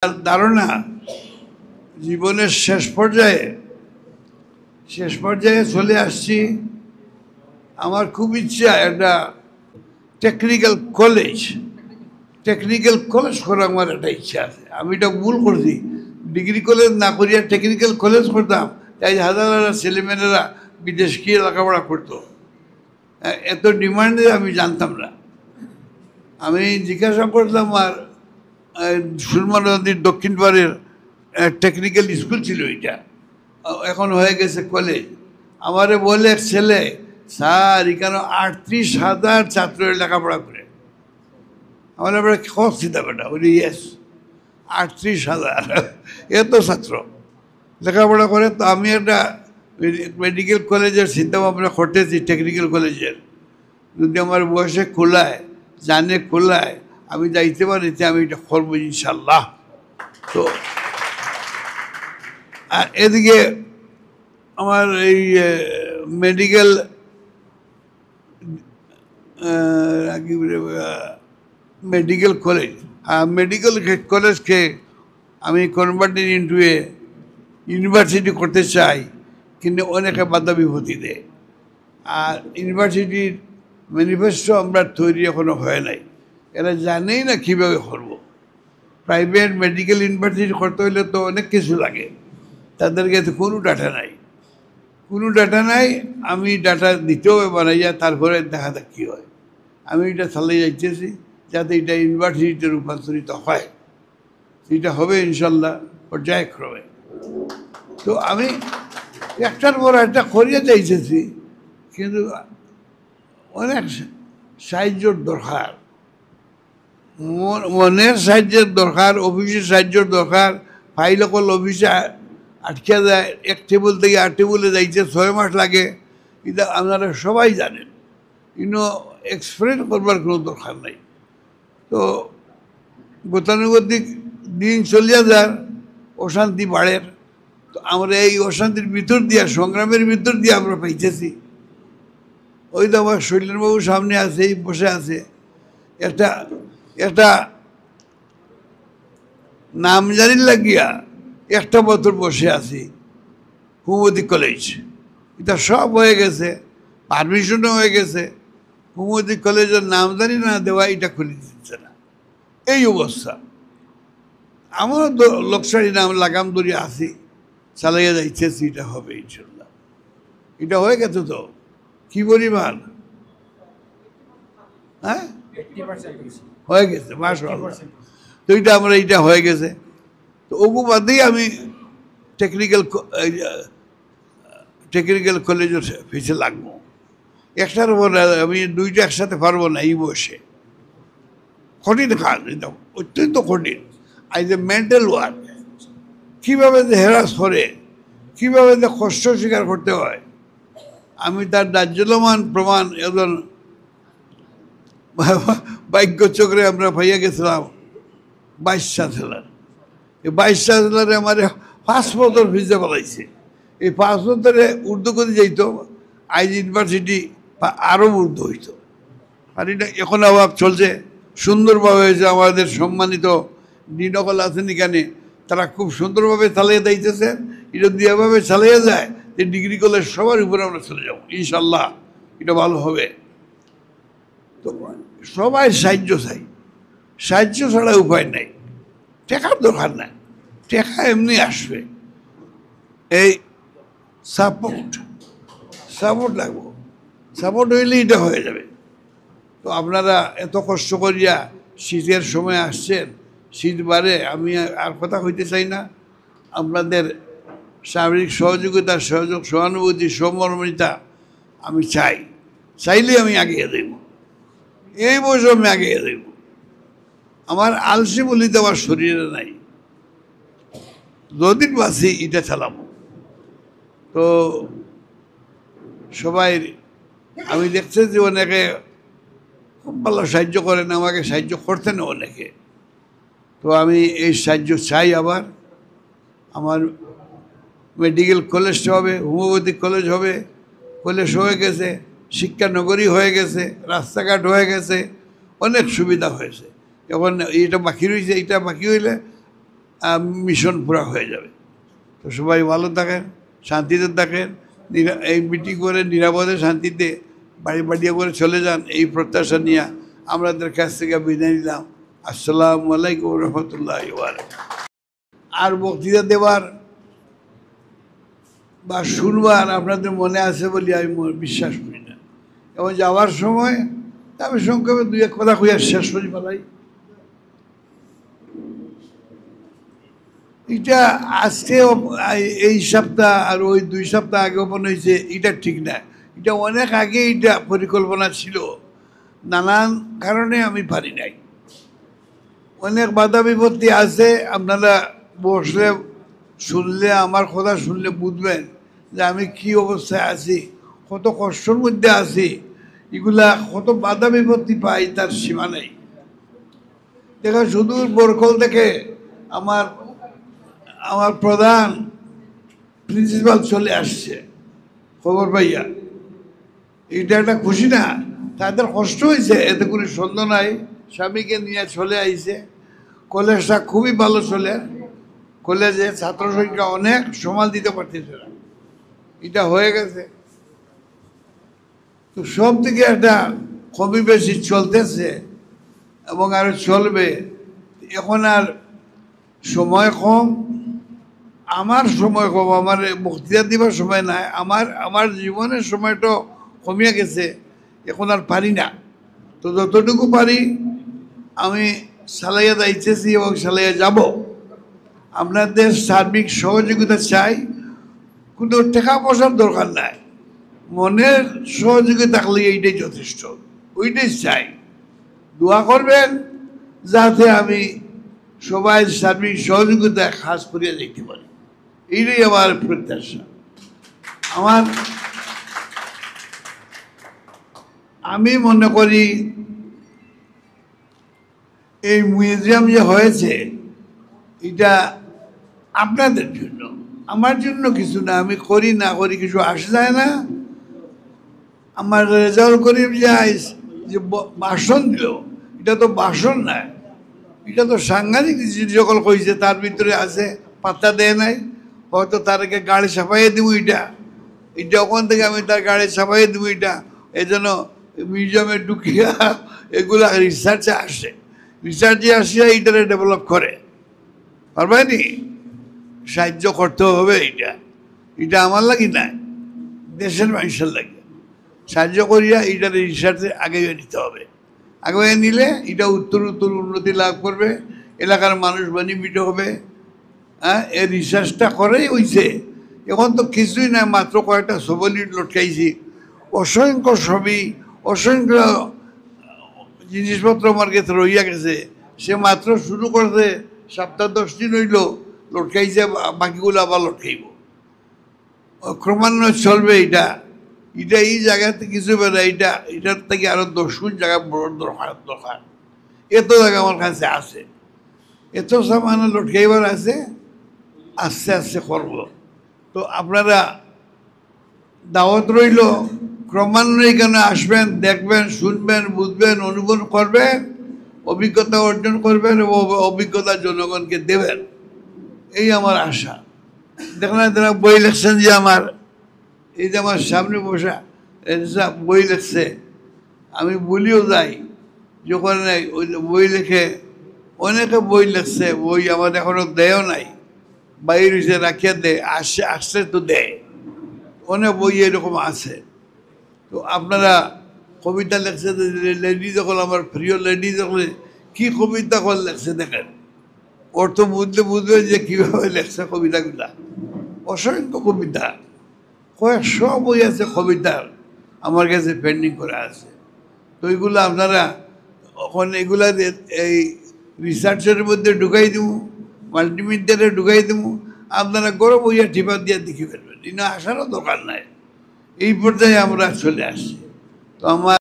ধারণা জীবনের শেষ পর্যায়ে চলে আসছি। আমার খুব ইচ্ছা একটা টেকনিক্যাল কলেজ করার আমার একটা ইচ্ছা আছে। আমি এটা ভুল করছি, ডিগ্রি কলেজ না করিয়া টেকনিক্যাল কলেজ করতাম, তাই হাজার হাজার ছেলেমেয়েরা বিদেশ গিয়ে লেখাপড়া করতো। এত ডিমান্ডে আমি জানতাম না। আমি জিজ্ঞাসা করলাম, আর সুরমা নদীর দক্ষিণ পাড়ের টেকনিক্যাল স্কুল ছিল, এটা এখন হয়ে গেছে কলেজ। আমারে বলে এক ছেলে, স্যার এখানে 38,000 ছাত্র লেখাপড়া করে। আমার আমরা খোঁজ চিন্তা বেটা বলি, ইয়েস 38,000 এত ছাত্র লেখাপড়া করে। তো আমি একটা মেডিকেল কলেজের চিন্তা ভাবনা করতেছি, টেকনিক্যাল কলেজের। যদি আমার বয়সে খোলায় আমি যাইতে পারিতে আমি এটা করবো ইনশাল্লাহ। তো এদিকে আমার এই মেডিকেল কলেজকে আমি কনভার্টেড ইন্টু এ ইউনিভার্সিটি করতে চাই, কিন্তু অনেকে বাধা বিপত্তি দেয়। আর ইউনিভার্সিটির ম্যানিফেস্টো আমরা তৈরি এখনো হয় নাই, এরা জানেই না কীভাবে করবো। প্রাইভেট মেডিকেল ইউনিভার্সিটি করতে হলে তো অনেক কিছু লাগে, তাদের কাছে কোনো ডাটা নাই। আমি ডাটা দিতেও বানাইয়া তারপরে দেখা যাক কী হয়। আমি এটা চালিয়ে যাইতেছি যাতে এটা ইউনিভার্সিটিতে রূপান্তরিত হয়। এটা হবে ইনশাল্লাহ পর্যায়ক্রমে। তো আমি একটার পর একটা করিয়ে চাইতেছি, কিন্তু অনেক সাহায্যর দরকার, মনের সাহায্যের দরকার, অফিসের সাহায্যের দরকার। ফাইল অকল অফিসে আটকে যায়, এক টেবিল থেকে আর টেবিলে যাইতে 6 মাস লাগে। এটা আপনারা সবাই জানেন, কিন্তু এক্সপ্লেন করবার কোনো দরকার নাই। তো গতানুগতিক দিন চলিয়া যার, অশান্তি বাড়ের। তো আমরা এই অশান্তির ভিতর দিয়া, সংগ্রামের ভিতর দিয়ে আমরা পাইতেছি। ওই তো আমার শৈলেনবাবু সামনে আছে, বসে আছে। একটা নাম জানি লাগিয়া একটা বছর বসে আছি হোমিওপ্যাথি কলেজ। এটা সব হয়ে গেছে, পারমিশনও হয়ে গেছে, হোমিওপ্যাথি কলেজের নাম জানি না দেওয়া, এটা খুলে দিচ্ছে না। এই অবস্থা। আমারও লোকসারি নাম লাগাম ধরে আসি, চালাইয়া যাইতেছি। এটা হবে ইনশাল্লাহ। এটা হয়ে গেছে তো কি পরিমাণ? হ্যাঁ, হয়ে গেছে মাশাআল্লাহ। তো এটা হয়ে গেছে। তো ওগু বাদেই আমি টেকনিক্যাল কলেজের পিছিয়ে লাগবো। একটার উপর আমি দুইটা একসাথে পারবো না এই বয়সে। কঠিন কাজ, এটা অত্যন্ত কঠিন। আজ মেন্টাল ওয়ার্ক, কীভাবে যে হেরাস করে, কীভাবে যে কষ্ট স্বীকার করতে হয়, আমি তার দাহ্যমান প্রমাণ। একজন ভাগ্য চক্রে আমরা পাইয়া গেছিলাম ভাইস চ্যান্সেলর। এই ভাইস চ্যান্সেলরে আমার 5 বছর ভিজা পালাইছে। এই 5 বছরে উর্দু করে যাইতো, আইজ ইউনিভার্সিটি আরও উর্দু হইতো। আর এটা এখন আবার চলছে সুন্দরভাবে হয়েছে। আমাদের সম্মানিত ডিনকল আছেন এখানে, তারা খুব সুন্দরভাবে চালিয়ে দিতেছেন। এটা যেভাবে চালিয়ে যায় যে ডিগ্রি কলেজ সবার উপরে আমরা চলে যাবো ইনশাল্লাহ। এটা ভালো হবে। তো সবাই সাহায্য চাই, সাহায্য ছাড়া উপায় নাই। টাকার দরকার নাই, টাকা এমনি আসবে। এই সাপোর্ট লাগবো, সাপোর্ট হইলে এটা হয়ে যাবে। তো আপনারা এত কষ্ট করিয়া শীতের সময় আসছেন, শীত বারে আমি আর কথা কইতে চাই না। আপনাদের সামরিক সহযোগিতা, সহানুভূতি, সমর্মিতা আমি চাইলে আমি এগিয়ে দেব। এই বয়সে আমি এগিয়ে দেব। আমার আলসি বলিতে আমার শরীরে নাই, যদিন বাঁচি এটা চালাবো। তো সবাই আমি দেখছি যে অনেকে খুব ভালো সাহায্য করেন, আমাকে সাহায্য করতেন অনেকে। তো আমি এই সাহায্য চাই। আবার আমার মেডিকেল কলেজটা হবে, হোমিওপ্যাথিক কলেজ হবে। কলেজ হয়ে গেছে, শিক্ষানগরী হয়ে গেছে, রাস্তাঘাট হয়ে গেছে, অনেক সুবিধা হয়েছে। এখন এটা বাকি রয়েছে। এটা বাকি হইলে মিশন পুরা হয়ে যাবে। তো সবাই ভালো থাকেন, শান্তিতে থাকেন, এই মিটিং করে নিরাপদে শান্তিতে বাড়ি বাড়িয়ে করে চলে যান, এই প্রত্যাশা নিয়ে আমাদের কাছ থেকে বিদায় নিলাম। আসসালামু আলাইকুম রহমতুল্লাহ। আর বক্তৃতা দেওয়ার বা শুনবার আপনাদের মনে আছে বলে আমি বিশ্বাস করি না, এবং যাওয়ার সময় আমি সংক্ষেপে দুই এক কথা কইয়া শেষ করি পালাই। এটা আজকে এই সপ্তাহ আর ওই 2 সপ্তাহ আগে ওপেন হয়েছে, এটা ঠিক না। এটা অনেক আগে এটা পরিকল্পনা ছিল, নানান কারণে আমি পারি নাই। অনেক বাধা বিপত্তি আছে, আপনারা বসলে শুনলে, আমার কথা শুনলে বুঝবেন যে আমি কি অবস্থায় আছি, কত কষ্টের মধ্যে আছি। এগুলা কত বাধা বিপত্তি পাই তার সীমা নেই। দেখা সুদূর বরকল থেকে আমার প্রধান প্রিন্সিপাল চলে আসছে খবর পাইয়া। এটা একটা খুশি না? তাদের কষ্ট হয়েছে, এতে কোনো সন্দেহ নাই। স্বামীকে নিয়ে চলে আইছে। কলেজটা খুবই ভালো চলে, কলেজে ছাত্র সংখ্যা অনেক, সমাল দিতে পারতেছে না, এটা হয়ে গেছে। তো সব থেকে একটা কমই বেশি চলতেছে এবং আরো চলবে। এখন আর সময় কম, আমার সময় কম, আমার বক্তৃতা দিবার সময় নাই, আমার জীবনের সময়টা কমিয়া গেছে, এখন আর পারি না। তো যতটুকু পারি আমি চালাইয়া যাইতেছি এবং চালাইয়া যাব। আপনাদের সার্বিক সহযোগিতা চাই, কোনো টাকা পয়সার দরকার নাই, মনের সহযোগিতা থাকলে এইটাই যথেষ্ট, ওইটাই চাই। দোয়া করবেন যাতে আমি সবাই সার্বিক সহযোগিতা খাস করিয়া যেতে পারি, এইটাই আমার প্রত্যাশা। আমি মনে করি এই মিউজিয়াম যে হয়েছে এটা আপনাদের জন্য, আমার জন্য কিছু না। আমি করি না করি কিছু আসে যায় না। আমার রেজাউল করিম যে ভাষণ দিল, এটা তো ভাষণ নাই, এটা তো সাংঘাতিক সকল কইছে, তার ভিতরে আছে পাত্তা দেয় নাই। হয়তো তারকে গাড়ি ছাপাইয়ে দিব, এটা ওখান থেকে আমি তার গাড়ি ছাপাইয়ে দিব। এটা এই জন্য মিউজিয়ামে ঢুকিয়া এগুলা রিসার্চে আসে, রিসার্চে আসিয়া এইটারে ডেভেলপ করে, পারবেনি? সাহায্য করতে হবে। এটা আমার লাগি না, দেশের মানুষের লাগে। সাহায্য করিয়া এইটার রিসার্চে আগে নিতে হবে। আগে নিলে এটা উত্তর উন্নতি লাভ করবে, এলাকার মানুষ বেনিফিট হবে। হ্যাঁ, এই রিসার্চটা করেই হইছে। এখন তো কিছুই নাই, মাত্র কয়েকটা ছবি লটকাইছি, অসংখ্য ছবি, অসংখ্য জিনিসপত্র আমার কাছে রইয়া গেছে। সে মাত্র শুরু করছে, সপ্তাহ 10 দিন হইল, লটকাইছে, বাকিগুলো আবার লটকাইব। ক্রমান্বয়ে চলবে এটা। এই জায়গাতে কিছু বেড়া, এটার থেকে আরো 10 গুণ জায়গা বড় দরকার। এত জায়গা আমার কাছে আছে, এত সামান লটকাইবার আছে, আস্তে আস্তে করব। তো আপনারা দাওয়াত রইল, ক্রমান্বয়ে কেন আসবেন, দেখবেন, শুনবেন, বুঝবেন, অনুভব করবেন, অভিজ্ঞতা অর্জন করবেন এবং অভিজ্ঞতা জনগণকে দেবেন, এই আমার আশা। দেখেন বই লেখছেন যে আমার, এই যে আমার সামনে বসা বই লেখছে, আমি বলিও যাই যখন ওই বই লেখে, অনেকে বই লেখছে, বই আমার এখনো দেয়ও নাই, বাইরে এসে রাখিয়া দেয়, আসছে তো দেয়, অনেক বই এরকম আছে। তো আপনারা কবিতা লেখছে, লেডি যখন, আমার প্রিয় লেডি যখন কি কবিতা কল লেখছে, দেখেন অর্থ বুঝবে যে কীভাবে লেখছে কবিতাগুলা। অসংখ্য কবিতা, কয়েকশো বই আছে কবিতার আমার কাছে পেন্ডিং করে আছে। তো এইগুলো আপনারা ওখানে এগুলা এই রিসার্চের মধ্যে ঢুকাই দেবো, মাল্টিমিডিয়াতে ঢুকাই দেবো, আপনারা গরম হইয়া টিপা দিয়ে দেখে ফেলবেন। আসারও দরকার নাই, এই পর্যায়ে আমরা চলে আসছি। তো আমার